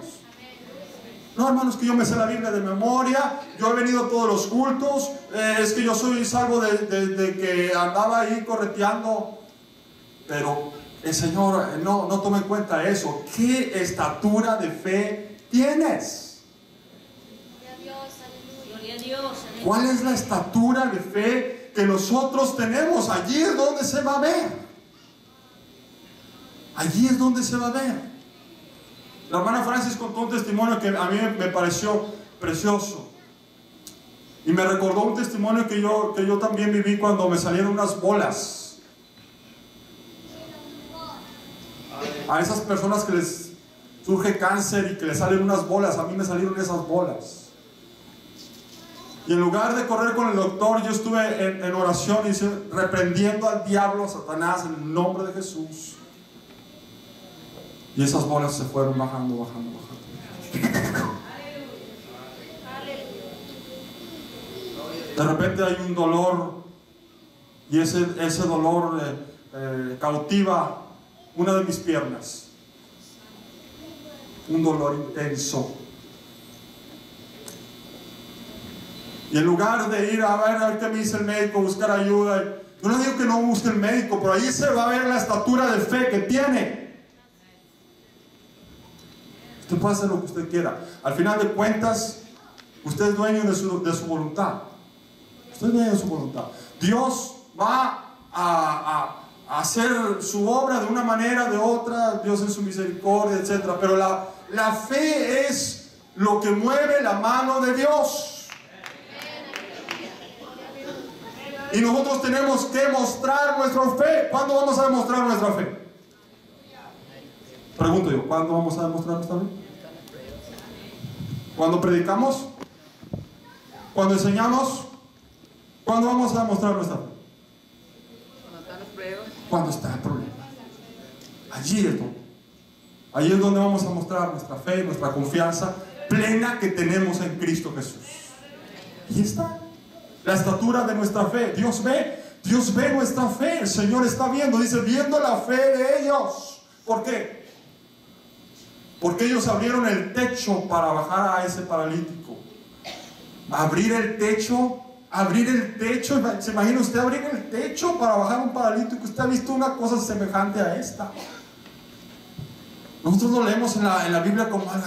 No, hermanos, que yo me sé la Biblia de memoria, yo he venido a todos los cultos, es que yo soy salvo de que andaba ahí correteando. Pero el Señor no toma en cuenta eso. ¿Qué estatura de fe tienes? Gloria a Dios. ¿Cuál es la estatura de fe que nosotros tenemos? Allí es donde se va a ver. Allí es donde se va a ver. La hermana Francis contó un testimonio que a mí me pareció precioso. Y me recordó un testimonio que yo también viví cuando me salieron unas bolas. A esas personas que les surge cáncer y que les salen unas bolas, a mí me salieron esas bolas. Y en lugar de correr con el doctor, yo estuve en oración y reprendiendo al diablo, a Satanás, en el nombre de Jesús. Y esas bolas se fueron bajando. De repente hay un dolor, y ese dolor cautiva una de mis piernas. Un dolor intenso. Y en lugar de ir a ver qué me dice el médico, buscar ayuda, yo no digo que no busque el médico, pero ahí se va a ver la estatura de fe que tiene. Usted puede hacer lo que usted quiera. Al final de cuentas, usted es dueño de su voluntad. Usted es dueño de su voluntad. Dios va a hacer su obra de una manera, de otra, Dios en su misericordia, etc. Pero la fe es lo que mueve la mano de Dios. Y nosotros tenemos que mostrar nuestra fe. ¿Cuándo vamos a demostrar nuestra fe? Pregunto yo, ¿cuándo vamos a demostrar nuestra fe? ¿Cuándo predicamos? ¿Cuándo enseñamos? ¿Cuándo vamos a demostrar nuestra fe? Cuando están los pruebas. Cuando está el problema. Allí es donde vamos a mostrar nuestra fe, nuestra confianza plena que tenemos en Cristo Jesús. Y está la estatura de nuestra fe. Dios ve nuestra fe. El Señor está viendo, dice, viendo la fe de ellos. ¿Por qué? Porque ellos abrieron el techo para bajar a ese paralítico. Abrir el techo. ¿Se imagina usted abrir el techo para bajar a un paralítico? Usted ha visto una cosa semejante a esta. Nosotros lo leemos en la Biblia como algo,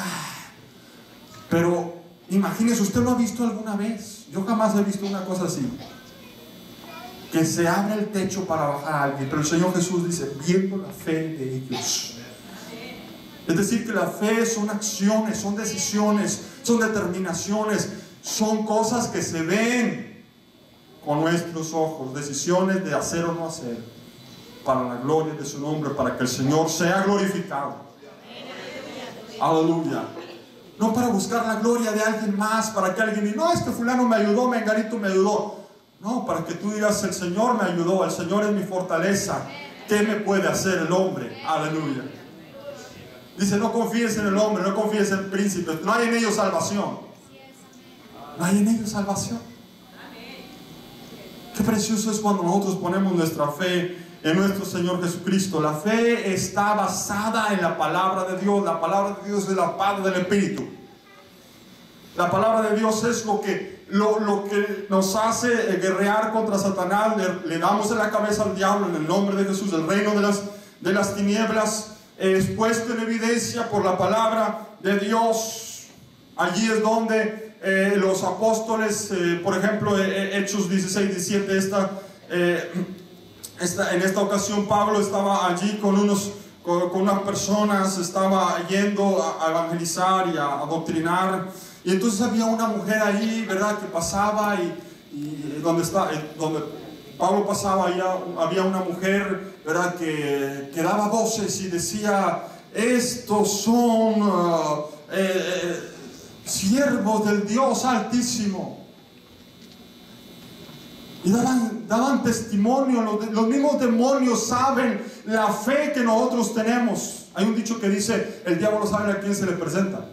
pero imagínese, ¿usted lo ha visto alguna vez? Yo jamás he visto una cosa así, que se abre el techo para bajar a alguien. Pero el Señor Jesús dice, viendo la fe de ellos. Es decir, que la fe son acciones, son decisiones, son determinaciones, son cosas que se ven con nuestros ojos, decisiones de hacer o no hacer, para la gloria de su nombre, para que el Señor sea glorificado. Aleluya. No para buscar la gloria de alguien más, para que alguien diga, no, es que fulano me ayudó, menganito me ayudó. No, para que tú digas, el Señor me ayudó, el Señor es mi fortaleza. ¿Qué me puede hacer el hombre? Aleluya. Dice, no confíes en el hombre, no confíes en el príncipe. No hay en ellos salvación. No hay en ellos salvación. Qué precioso es cuando nosotros ponemos nuestra fe en nuestro Señor Jesucristo. La fe está basada en la palabra de Dios. La palabra de Dios es la paz del Espíritu. La palabra de Dios es lo que nos hace guerrear contra Satanás. Le damos en la cabeza al diablo en el nombre de Jesús. El reino de las tinieblas es puesto en evidencia por la palabra de Dios. Allí es donde los apóstoles, por ejemplo, Hechos 16, 17, en esta ocasión Pablo estaba allí con unas personas, estaba yendo a evangelizar y a adoctrinar, y entonces había una mujer ahí, ¿verdad?, que pasaba y donde Pablo pasaba, había una mujer, ¿verdad?, que daba voces y decía: estos son siervos del Dios Altísimo. Y daban testimonio. Los mismos demonios saben la fe que nosotros tenemos. Hay un dicho que dice: el diablo sabe a quién se le presenta.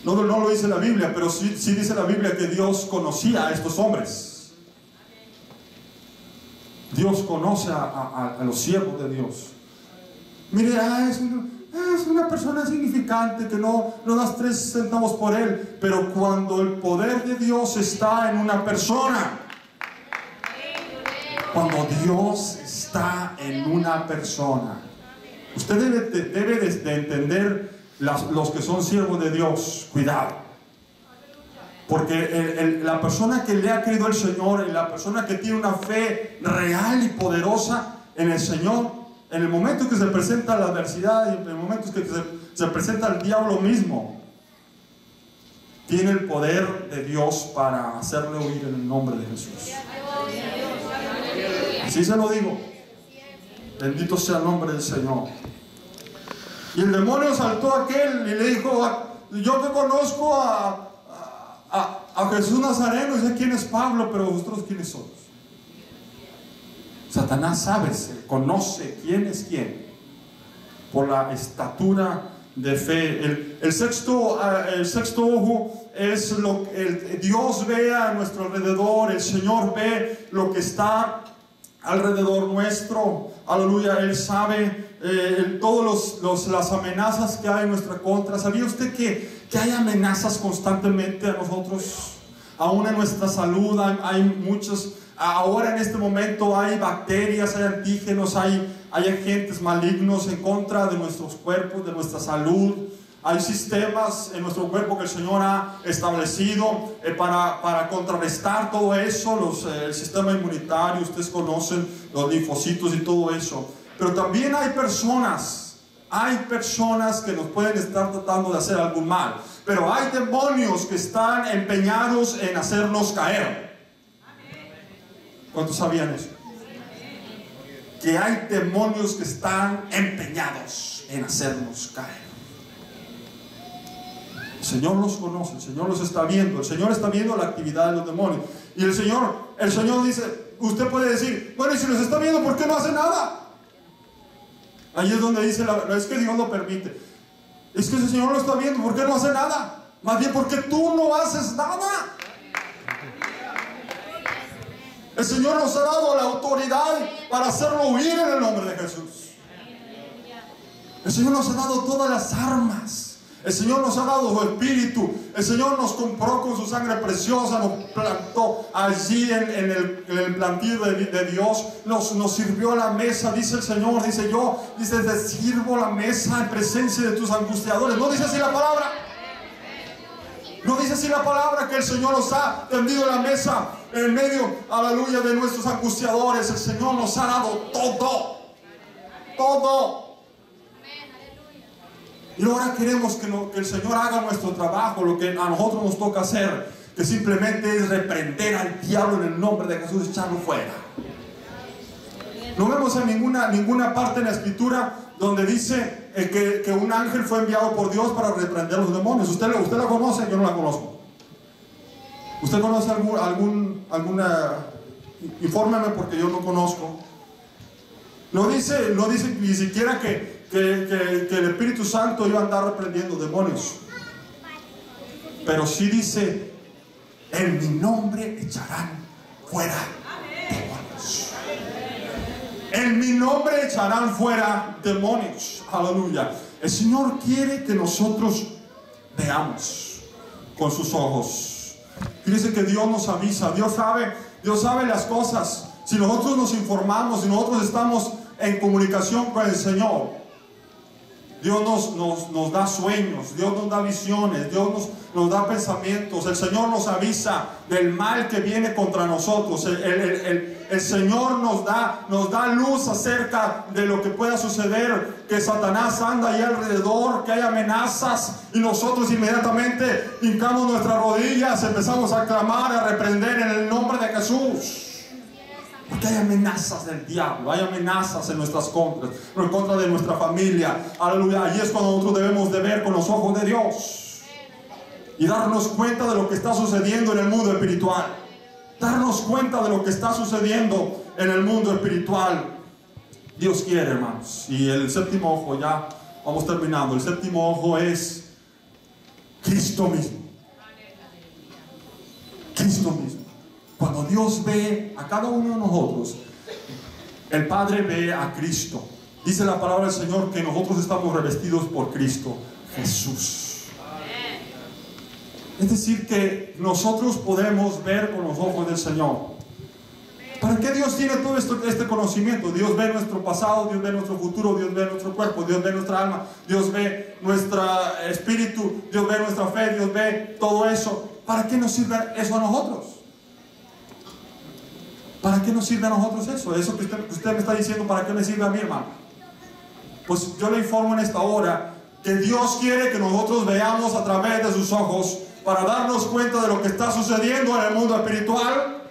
No lo dice la Biblia, pero sí dice la Biblia que Dios conocía a estos hombres. Dios conoce a los siervos de Dios. Mire, es una persona insignificante que no das 3 centavos por él. Pero cuando el poder de Dios está en una persona, cuando Dios está en una persona, usted debe de entender, los que son siervos de Dios, cuidado. Porque la persona que le ha creído al Señor, la persona que tiene una fe real y poderosa en el Señor, en el momento que se presenta la adversidad y en el momento que se presenta el diablo mismo, tiene el poder de Dios para hacerle huir en el nombre de Jesús. Así se lo digo. Bendito sea el nombre del Señor. Y el demonio saltó a aquel y le dijo: yo que conozco a Jesús Nazareno, y sé quién es Pablo, pero vosotros ¿quiénes sois? Satanás sabe, conoce quién es quién por la estatura de fe. El sexto ojo es lo que Dios ve a nuestro alrededor. El Señor ve lo que está alrededor nuestro. Aleluya. Él sabe todas las amenazas que hay en nuestra contra. ¿Sabía usted que hay amenazas constantemente a nosotros? Aún en nuestra salud hay muchos. Ahora en este momento hay bacterias, hay antígenos, hay agentes malignos en contra de nuestros cuerpos, de nuestra salud. Hay sistemas en nuestro cuerpo que el Señor ha establecido para contrarrestar todo eso. El sistema inmunitario, ustedes conocen los linfocitos y todo eso. Pero también hay personas que nos pueden estar tratando de hacer algún mal. Pero hay demonios que están empeñados en hacernos caer. ¿Cuántos sabían eso? Que hay demonios que están empeñados en hacernos caer. El Señor los conoce, el Señor los está viendo. El Señor está viendo la actividad de los demonios. Y el Señor dice, usted puede decir: bueno, y si los está viendo, ¿por qué no hace nada? Ahí es donde dice, no es que Dios lo permite. Es que si el Señor lo está viendo, ¿por qué no hace nada? Más bien porque tú no haces nada. El Señor nos ha dado la autoridad para hacerlo huir en el nombre de Jesús. El Señor nos ha dado todas las armas. El Señor nos ha dado su espíritu. El Señor nos compró con su sangre preciosa. Nos plantó allí en el plantío de Dios. Nos sirvió a la mesa. Dice el Señor, dice: te sirvo la mesa en presencia de tus angustiadores. ¿No dice así la palabra? ¿No dice así la palabra que el Señor nos ha tendido la mesa en medio, aleluya, de nuestros angustiadores? El Señor nos ha dado todo. Y ahora queremos que el Señor haga nuestro trabajo, lo que a nosotros nos toca hacer, que simplemente es reprender al diablo en el nombre de Jesús, echarlo fuera. No vemos en ninguna parte en la Escritura donde dice que un ángel fue enviado por Dios para reprender a los demonios. ¿Usted la conoce? Yo no la conozco. ¿Usted conoce alguna? Infórmeme, porque yo no conozco. No dice ni siquiera que el Espíritu Santo iba a andar reprendiendo demonios. Pero sí dice: en mi nombre echarán fuera demonios. En mi nombre echarán fuera demonios. Aleluya. El Señor quiere que nosotros veamos con sus ojos. Fíjense que Dios nos avisa. Dios sabe las cosas. Si nosotros nos informamos, si nosotros estamos en comunicación con el Señor, Dios nos da sueños, Dios nos da visiones, Dios nos da pensamientos. El Señor nos avisa del mal que viene contra nosotros. El Señor nos da luz acerca de lo que pueda suceder, que Satanás anda ahí alrededor, que hay amenazas, y nosotros inmediatamente hincamos nuestras rodillas, empezamos a clamar, a reprender en el nombre de Jesús. Porque hay amenazas del diablo, hay amenazas en nuestras contras, en contra de nuestra familia. Aleluya. Ahí es cuando nosotros debemos de ver con los ojos de Dios y darnos cuenta de lo que está sucediendo en el mundo espiritual. Darnos cuenta de lo que está sucediendo en el mundo espiritual. Dios quiere, hermanos. Y el séptimo ojo, ya vamos terminando. El séptimo ojo es Cristo mismo. Cristo mismo. Cuando Dios ve a cada uno de nosotros, el Padre ve a Cristo. Dice la palabra del Señor que nosotros estamos revestidos por Cristo Jesús. Es decir, que nosotros podemos ver con los ojos del Señor. ¿Para qué Dios tiene todo este conocimiento? Dios ve nuestro pasado, Dios ve nuestro futuro, Dios ve nuestro cuerpo, Dios ve nuestra alma, Dios ve nuestro espíritu, Dios ve nuestra fe, Dios ve todo eso. ¿Para qué nos sirve eso a nosotros? ¿Para qué nos sirve a nosotros eso? Eso que usted me está diciendo, ¿para qué me sirve a mí, hermano? Pues yo le informo en esta hora que Dios quiere que nosotros veamos a través de sus ojos para darnos cuenta de lo que está sucediendo en el mundo espiritual,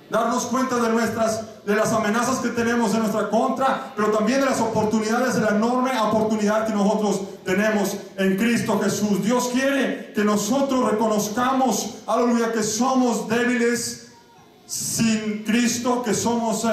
darnos cuenta de las amenazas que tenemos en nuestra contra, pero también de las oportunidades, de la enorme oportunidad que nosotros tenemos en Cristo Jesús. Dios quiere que nosotros reconozcamos, aleluya, que somos débiles sin Cristo, que somos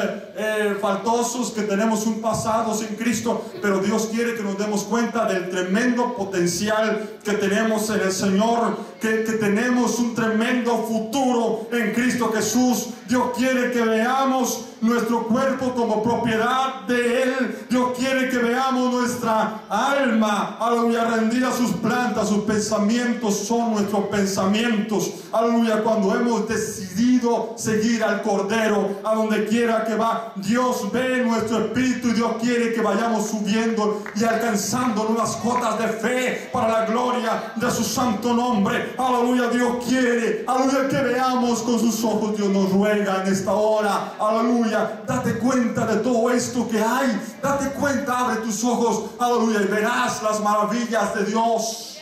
faltosos, que tenemos un pasado sin Cristo, pero Dios quiere que nos demos cuenta del tremendo potencial que tenemos en el Señor, que tenemos un tremendo futuro en Cristo Jesús. Dios quiere que veamos nuestro cuerpo como propiedad de Él. Dios quiere que veamos nuestra alma, aleluya, rendida a sus plantas. Sus pensamientos son nuestros pensamientos, aleluya, cuando hemos decidido seguir al Cordero a donde quiera que va. Dios ve nuestro espíritu y Dios quiere que vayamos subiendo y alcanzando nuevas cotas de fe para la gloria de su santo nombre. Aleluya. Dios quiere, aleluya, que veamos con sus ojos. Dios nos ruega en esta hora, aleluya, date cuenta de todo esto que hay. Date cuenta, abre tus ojos, aleluya, y verás las maravillas de Dios.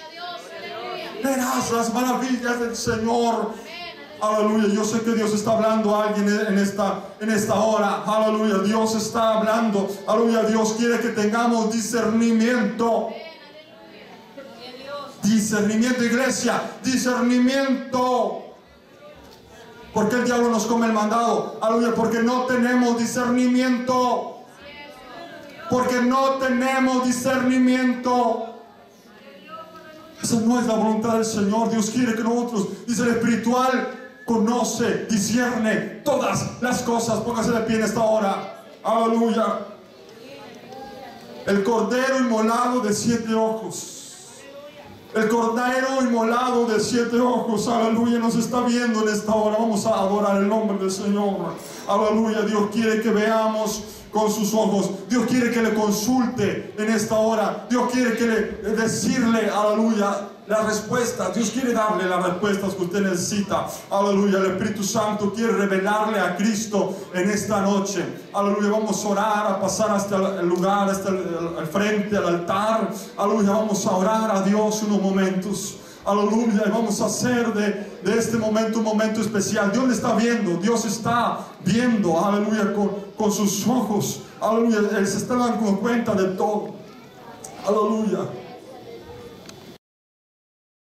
Verás las maravillas del Señor. Aleluya. Yo sé que Dios está hablando a alguien en esta hora. Aleluya. Dios está hablando. Aleluya. Dios quiere que tengamos discernimiento. Discernimiento, iglesia. Discernimiento. ¿Por qué el diablo nos come el mandado? Aleluya. Porque no tenemos discernimiento. Porque no tenemos discernimiento. Esa no es la voluntad del Señor. Dios quiere que nosotros, dice el espiritual, conoce, discierne todas las cosas. Póngase de pie en esta hora. Aleluya. El cordero inmolado de 7 ojos. El cordero inmolado de 7 ojos. Aleluya. Nos está viendo en esta hora. Vamos a adorar el nombre del Señor. Aleluya. Dios quiere que veamos con sus ojos. Dios quiere que le consulte en esta hora. Dios quiere que decirle, aleluya, la respuesta. Dios quiere darle las respuestas que usted necesita. Aleluya. El Espíritu Santo quiere revelarle a Cristo en esta noche. Aleluya. Vamos a orar, a pasar hasta el lugar, hasta el frente, al altar. Aleluya. Vamos a orar a Dios unos momentos. Aleluya. Y vamos a hacer de este momento un momento especial. Dios le está viendo. Dios está viendo. Aleluya. Con sus ojos. Aleluya. Él se está dando cuenta de todo. Aleluya.